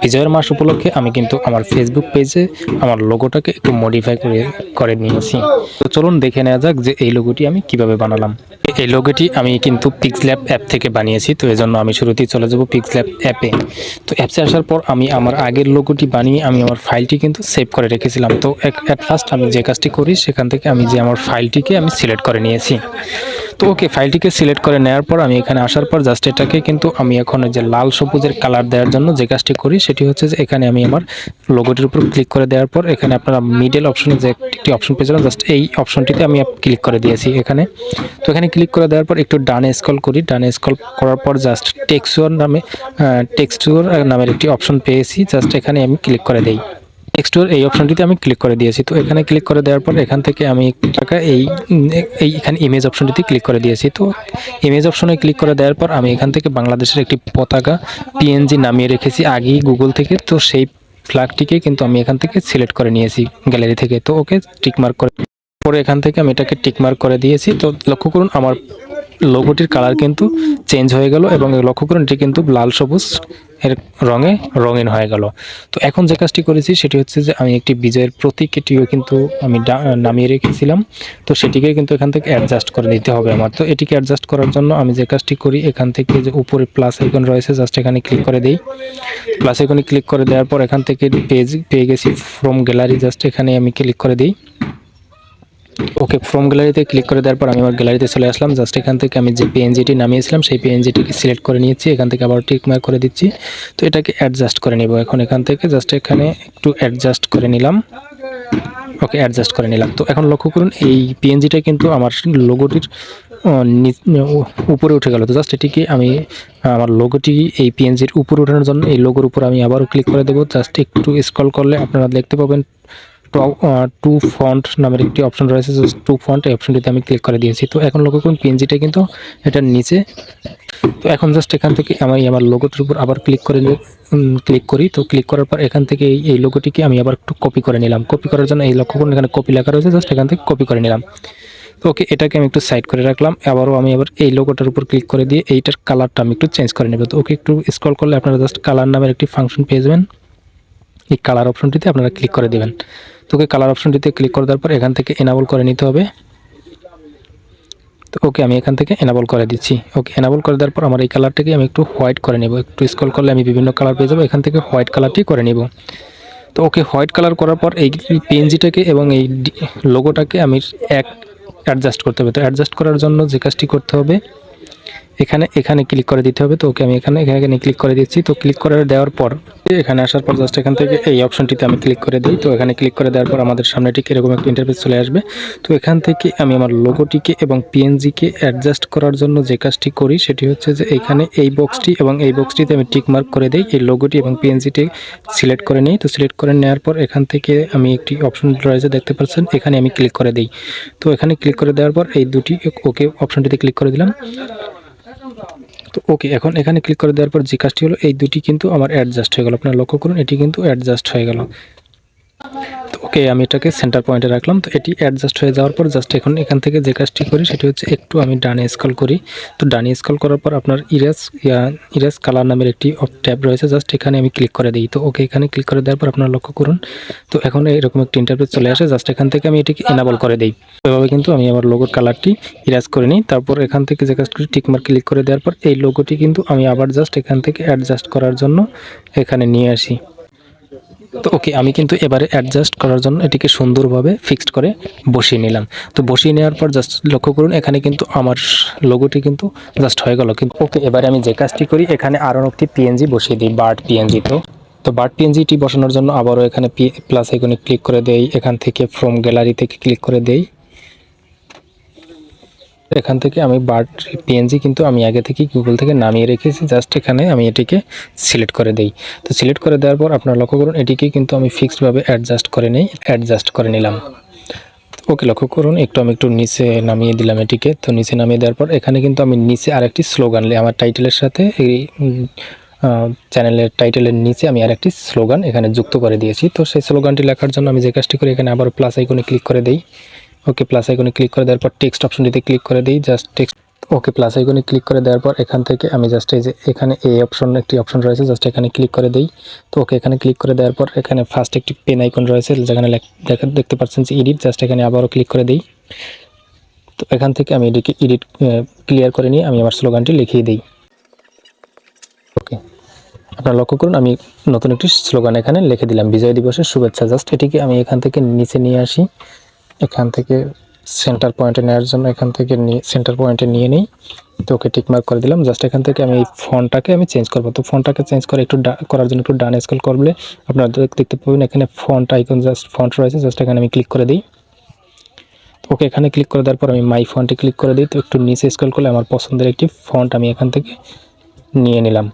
বিজয়ের মাস উপলক্ষে আমি কিন্তু আমার ফেসবুক পেজে আমার লোগোটাকে একটু মডিফাই করে নিয়েছি। তো চলুন দেখে নেওয়া যাক যে এই লোগোটি আমি কিভাবে বানালাম। এই লোগোটি আমি কিন্তু পিক্সল্যাব অ্যাপ থেকে বানিয়েছি। তো এজন্য আমি শুরুতেই চলে যাব পিক্সল্যাব অ্যাপে। তো অ্যাপসে আসার পর আমি আমার আগের লোগোটি বানিয়ে আমি আমার ফাইলটি কিন্তু সেভ করে রেখেছিলাম। তো অ্যাট ফার্স্ট আমি যে কাজটি করি সেখান থেকে আমি যে আমার ফাইলটিকে আমি সিলেক্ট করে নিয়েছি। তো ওকে, ফাইলটিকে সিলেক্ট করে নেওয়ার পর আমি এখানে আসার পর জাস্ট এটাকে কিন্তু আমি এখন যে লাল সবুজের কালার দেওয়ার জন্য যে কাজটি করি সেটি হচ্ছে যে এখানে আমি আমার লোগোটির উপর ক্লিক করে দেওয়ার পর এখানে আপনারা মিডল অপশনে যে একটি অপশন পেয়েছিলাম, জাস্ট এই অপশনটিতে আমি ক্লিক করে দিয়েছি এখানে। তো এখানে ক্লিক করে দেওয়ার পর একটু ডানে স্ক্রল করি, ডানে স্ক্রল করার পর জাস্ট টেক্সচার নামের একটি অপশন পেয়েছি, জাস্ট এখানে আমি ক্লিক করে দেই। টেক্সচার এই অপশনটিতে আমি ক্লিক করে দিয়েছি। তো এখানে ক্লিক করে দেওয়ার পর এখান থেকে আমি এখানে ইমেজ অপশনটিতে ক্লিক করে দিয়েছি। তো ইমেজ অপশনে ক্লিক করে দেওয়ার পর আমি এখান থেকে বাংলাদেশের একটি পতাকা পিএনজি নামিয়ে রেখেছি আগেই গুগল থেকে। তো সেই ফ্ল্যাগটিকে কিন্তু আমি এখান থেকে সিলেক্ট করে নিয়েছি গ্যালারি থেকে। তো ওকে, টিকমার্ক করে পরে এখান থেকে আমি এটাকে টিকমার্ক করে দিয়েছি। তো লক্ষ্য করুন আমার লোগোটির কালার কিন্তু চেঞ্জ হয়ে গেল এবং লক্ষ্য করুন এটি কিন্তু লাল সবুজ এর রঙে রঙিন হয়ে গেল। তো এখন যে কাজটি করেছি সেটি হচ্ছে যে আমি একটি বিজয়ের প্রতীক এটিও কিন্তু আমি নামিয়ে রেখেছিলাম। তো সেটিকে কিন্তু এখান থেকে অ্যাডজাস্ট করে দিতে হবে আমার। তো এটিকে অ্যাডজাস্ট করার জন্য আমি যে কাজটি করি এখান থেকে যে উপরে প্লাস আইকন রয়েছে জাস্ট এখানে ক্লিক করে দিই। প্লাস আইকনে ক্লিক করে দেওয়ার পর এখান থেকে পেয়ে গেছি ফ্রম গ্যালারি, জাস্ট এখানে আমি ক্লিক করে দিই। ওকে, ফ্রম গ্যালারিতে ক্লিক করে দেওয়ার পর আমি আমার গ্যালারিতে চলে আসলাম। জাস্ট এখান থেকে আমি যে পিএনজিটি নামিয়েছিলাম সেই পিএনজিটিকে সিলেক্ট করে নিয়েছি, এখান থেকে আবার টিক মার্ক করে দিচ্ছি। তো এটাকে অ্যাডজাস্ট করে নেব এখন এখান থেকে, জাস্ট এখানে একটু অ্যাডজাস্ট করে নিলাম। ওকে, অ্যাডজাস্ট করে নিলাম। তো এখন লক্ষ্য করুন এই পিএনজিটা কিন্তু আমার লোগোটির উপরে উঠে গেল। তো জাস্ট এটিকে আমি আমার লোগোটি এই পিএনজির উপরে ওঠানোর জন্য এই লোগোর উপর আমি আবারও ক্লিক করে দেবো। জাস্ট একটু স্ক্রল করলে আপনারা দেখতে পাবেন টু ফন্ট নামের একটি অপশন রয়েছে, টু ফন্ট এই অপশনটিতে আমি ক্লিক করে দিয়েছি। তো এখন লক্ষ্য করুন পিএনজিটা কিন্তু এটার নিচে। তো এখন জাস্ট এখান থেকে আমি আমার লোগোটির উপর আবার ক্লিক করি। তো ক্লিক করার পর এখান থেকে এই লোগোটিকে আমি আবার একটু কপি করে নিলাম। কপি করার জন্য এই লক্ষ্য করুন এখানে কপি লেখা রয়েছে, জাস্ট এখান থেকে কপি করে নিলাম। তো ওকে, এটাকে আমি একটু সাইড করে রাখলাম। আমি আবার এই লোগোটার উপর ক্লিক করে দিয়ে এইটার কালারটা আমি একটু চেঞ্জ করে নেব। তো ওকে, একটু স্ক্রল করলে আপনারা জাস্ট কালার নামের একটি ফাংশন পেয়ে যাবেন। এই কালার অপশনটিতে আপনারা ক্লিক করে দেবেন। তো ওকে, কালার অপশনটিতে ক্লিক করে দেওয়ার পর এখান থেকে এনাবল করে নিতে হবে। তো ওকে, আমি এখান থেকে এনাবল করে দিচ্ছি। ওকে, এনাবল করে দেওয়ার পর আমার এই কালারটাকে আমি একটু হোয়াইট করে নেব। একটু স্ক্রল করলে আমি বিভিন্ন কালার পেয়ে যাবো, এখান থেকে হোয়াইট কালারটি করে নেব। তো ওকে, হোয়াইট কালার করার পর এই পিএনজিটাকে এবং এই লোগোটাকে আমি অ্যাডজাস্ট করতে হবে। তো অ্যাডজাস্ট করার জন্য যে কাজটি করতে হবে এখানে ক্লিক করে দিতে হবে। তো ওকে, আমি এখানে ক্লিক করে দিচ্ছি। তো ক্লিক করে দেওয়ার পর এখানে আসার পর জাস্ট এখান থেকে এই অপশনটিতে আমি ক্লিক করে দিই। তো এখানে ক্লিক করে দেওয়ার পর আমাদের সামনে ঠিক এরকম একটা ইন্টারফেস চলে আসবে। তো এখান থেকে আমি আমার লোগোটিকে এবং পিএনজিকে অ্যাডজাস্ট করার জন্য যে কাজটি করি সেটি হচ্ছে যে এখানে এই বক্সটি এবং এই বক্সটিতে আমি টিক মার্ক করে দিই, এই লোগোটি এবং পিএনজিটি সিলেক্ট করে নিই। তো সিলেক্ট করে নেওয়ার পর এখান থেকে আমি একটি অপশন রয়েছে দেখতে পাচ্ছেন, এখানে আমি ক্লিক করে দিই। তো এখানে ক্লিক করে দেওয়ার পর এই দুটি ওকে অপশনটিতে ক্লিক করে দিলাম। তো ওকে, এখন এখানে ক্লিক করে দেওয়ার পর যে কাজটি হলো এই দুটি কিন্তু আমার অ্যাডজাস্ট হয়ে গেল। আপনারা লক্ষ্য করুন এটি কিন্তু অ্যাডজাস্ট হয়ে গেল। তো ওকে, আমি এটাকে সেন্টার পয়েন্টে রাখলাম। তো এটি অ্যাডজাস্ট হয়ে যাওয়ার পর জাস্ট এখান থেকে যে কাজটি করি সেটি হচ্ছে একটু আমি ডানে স্ক্রল করি। তো ডানে স্ক্রল করার পর আপনার ইরেজ কালার নামের একটি ট্যাব রয়েছে, জাস্ট এখানে আমি ক্লিক করে দিই। তো ওকে, এখানে ক্লিক করে দেওয়ার পর আপনারা লক্ষ্য করুন তো এখন এরকম একটি ইন্টারফেস চলে আসে। জাস্ট এখান থেকে আমি এটিকে এনাবল করে দিই। এভাবে কিন্তু আমি আমার লোগোর কালারটি ইরেজ করে নিই। তারপর এখান থেকে যে কাজটি টিকমার্ক ক্লিক করে দেওয়ার পর এই লোগোটি কিন্তু আমি আবার জাস্ট এখান থেকে অ্যাডজাস্ট করার জন্য এখানে নিয়ে আসি। তো ওকে, আমি কিন্তু এবারে অ্যাডজাস্ট করার জন্য এটিকে সুন্দরভাবে ফিক্সড করে বসিয়ে নিলাম। তো বসিয়ে নেওয়ার পর জাস্ট লক্ষ্য করুন এখানে কিন্তু আমার লোগোটি কিন্তু জাস্ট হয়ে গেল। কিন্তু ওকে, এবারে আমি যে কাজটি করি এখানে আরও একটি পিএনজি বসিয়ে দিই, বার্ড পিএনজি। তো বার্ড পিএনজিটি বসানোর জন্য আবারও এখানে প্লাস আইকনে ক্লিক করে দেই, এখান থেকে ফ্রম গ্যালারি থেকে ক্লিক করে দেই। এখান থেকে আমি বার্ড পিএনজি কিন্তু আমি আগে থেকে গুগল থেকে নামিয়ে রেখেছি, জাস্ট এখানে আমি এটিকে সিলেক্ট করে দেই। তো সিলেক্ট করে দেওয়ার পর আপনারা লক্ষ্য করুন এটিকে কিন্তু আমি ফিক্সডভাবে অ্যাডজাস্ট করে নিলাম। ওকে, লক্ষ্য করুন আমি একটু নিচে নামিয়ে দিলাম এটিকে। তো নিচে নামিয়ে দেওয়ার পর এখানে কিন্তু আমি নিচে আরেকটি স্লোগান আমার টাইটেলের সাথে এই চ্যানেলের টাইটেলের নিচে আমি আরেকটি স্লোগান এখানে যুক্ত করে দিয়েছি। তো সেই স্লোগানটি লেখার জন্য আমি যে কাজটি করি এখানে আবার প্লাস আইকনে ক্লিক করে দিই। ওকে, প্লাস আইকনে ক্লিক করে দেওয়ার পর টেক্সট অপশনটিতে ক্লিক করে দিই। জাস্ট ওকে প্লাস আইকনে ক্লিক করে দেওয়ার পর এখান থেকে আমি জাস্ট এই যে এখানে এই একটি অপশন রয়েছে, জাস্ট এখানে ক্লিক করে দিই। তো ওকে এখানে ক্লিক করে দেওয়ার পর এখানে ফার্স্ট একটি পেন আইকন রয়েছে, যেখানে দেখতে পাচ্ছেন যে এডিট, জাস্ট এখানে আবারও ক্লিক করে দিই। তো এখান থেকে আমি এটিকে এডিট ক্লিয়ার করে নিয়ে আমি আমার স্লোগানটি লিখিয়ে দিই। ওকে, আপনারা লক্ষ্য করুন আমি নতুন একটি স্লোগান এখানে লিখে দিলাম, বিজয় দিবসের শুভেচ্ছা। জাস্ট এটিকে আমি এখান থেকে নিচে নিয়ে আসি, এখান থেকে সেন্টার পয়েন্টে নেওয়ার জন্য এখান থেকে সেন্টার পয়েন্টে নিয়ে নিই। তো ওকে টিকমার্ক করে দিলাম। জাস্ট এখান থেকে আমি এই ফন্টটাকে আমি চেঞ্জ করবো। তো ফন্টটাকে চেঞ্জ করে একটু করার জন্য একটু ডান স্ক্রল করলে আপনারা দেখতে পাবেন এখানে ফন্ট আইকন, জাস্ট ফন্ট রয়েছে, জাস্ট এখানে আমি ক্লিক করে দিই। ওকে এখানে ক্লিক করে দেওয়ার পর আমি মাই ফন্টে ক্লিক করে দিই। তো একটু নিচে স্ক্রল করলে আমার পছন্দের একটি ফন্ট আমি এখান থেকে নিয়ে নিলাম।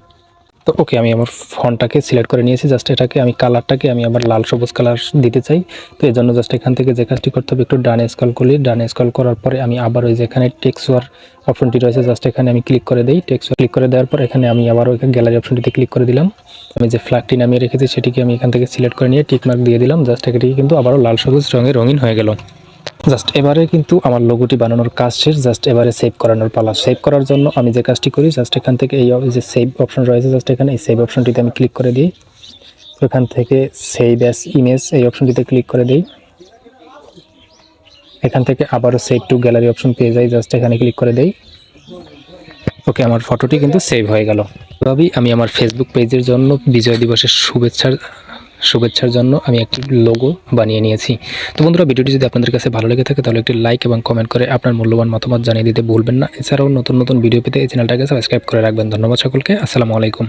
তো ওকে আমি আমার ফন্টটাকে সিলেক্ট করে নিয়েছি। জাস্ট এটাকে আমি কালারটাকে আমি আবার লাল সবুজ কালার দিতে চাই। তো এই জন্য জাস্ট এখান থেকে যে কাজটি করতে হবে, একটু ডানে স্ক্রল করি, ডানে স্ক্রল করার পরে আমি আবার ওই যেখানে টেক্সচার অপশনটি রয়েছে, জাস্ট এখানে আমি ক্লিক করে দিই। টেক্সচার ক্লিক করে দেওয়ার পর এখানে আমি আবারও এখানে গ্যালারি অপশনটিতে ক্লিক করে দিলাম। আমি যে ফ্ল্যাগটি নামিয়ে রেখেছি সেটিকে আমি এখান থেকে সিলেক্ট করে নিয়ে টিকমার্ক দিয়ে দিলাম। জাস্ট এটিকে কিন্তু আবারও লাল সবুজ রঙে রঙিন হয়ে গেল। জাস্ট এবারে কিন্তু আমার লোগোটি বানানোর কাজ শেষ। জাস্ট এবারে সেভ করানোর পালা। সেভ করার জন্য আমি যে কাজটি করি, জাস্ট এখান থেকে এই যে সেভ অপশন রয়েছে, জাস্ট এখানে এই সেভ অপশনটিতে আমি ক্লিক করে দিই। তো এখান থেকে সেভ অ্যাজ ইমেজ এই অপশনটিতে ক্লিক করে দিই। এখান থেকে আবারও সেভ টু গ্যালারি অপশন পেয়ে যাই, জাস্ট এখানে ক্লিক করে দিই। ওকে আমার ফটোটি কিন্তু সেভ হয়ে গেল। এভাবেই আমি আমার ফেসবুক পেজের জন্য বিজয় দিবসের শুভেচ্ছার জন্য আমি একটি লোগো বানিয়ে নিয়েছি। তো বন্ধুরা, ভিডিওটি যদি আপনাদের কাছে ভালো লেগে থাকে তাহলে একটি লাইক এবং কমেন্ট করে আপনার মূল্যবান মতামত জানিয়ে দিতে ভুলবেন না। এছাড়াও নতুন নতুন ভিডিও পেতে এই চ্যানেলটাকে সাবস্ক্রাইব করে রাখবেন। ধন্যবাদ সকলকে। আসসালামু আলাইকুম।